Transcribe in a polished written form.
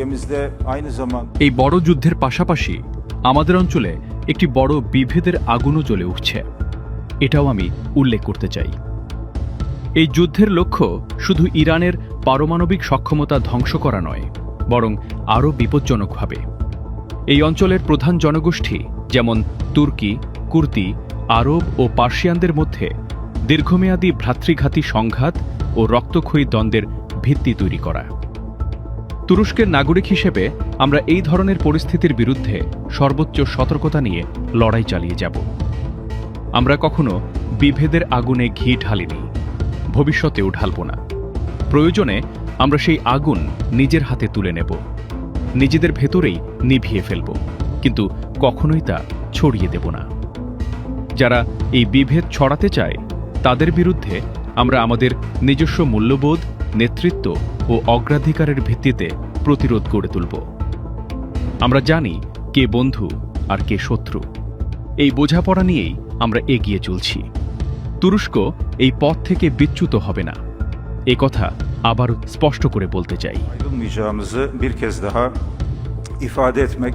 bölgemizde aynı zamanda এই বড় যুদ্ধের পাশাপাশি আমাদের অঞ্চলে একটি বড় বিভেদের আগুনও জ্বলে উঠছে, এটাও আমি উল্লেখ করতে চাই। এই যুদ্ধের লক্ষ্য শুধু ইরানের পারমাণবিক সক্ষমতা ধ্বংস করা নয়, বরং আরও বিপজ্জনকভাবে এই অঞ্চলের প্রধান জনগোষ্ঠী যেমন তুর্কি, কুর্দি, আরব ও পার্সিয়ানদের মধ্যে দীর্ঘমেয়াদী ভ্রাতৃঘাতী সংঘাত ও রক্তক্ষয়ী দ্বন্দ্বের ভিত্তি তৈরি করা। তুরস্কের নাগরিক হিসেবে আমরা এই ধরনের পরিস্থিতির বিরুদ্ধে সর্বোচ্চ সতর্কতা নিয়ে লড়াই চালিয়ে যাব। আমরা কখনো বিভেদের আগুনে ঘি ঢালিনি, ভবিষ্যতেও ঢালব না। প্রয়োজনে আমরা সেই আগুন নিজের হাতে তুলে নেব, নিজেদের ভেতরেই নিভিয়ে ফেলব, কিন্তু কখনোই তা ছড়িয়ে দেব না। যারা এই বিভেদ ছড়াতে চায় তাদের বিরুদ্ধে আমরা আমাদের নিজস্ব মূল্যবোধ, নেতৃত্ব ও অগ্রাধিকারের ভিত্তিতে প্রতিরোধ গড়ে তুলব। আমরা জানি কে বন্ধু আর কে শত্রু। এই বোঝাপড়া নিয়েই আমরা এগিয়ে চলছি। তুরস্ক এই পথ থেকে বিচ্যুত হবে না, এ কথা আবার স্পষ্ট করে বলতে চাই। ayrılmayacağımızı bir kez daha ifade etmek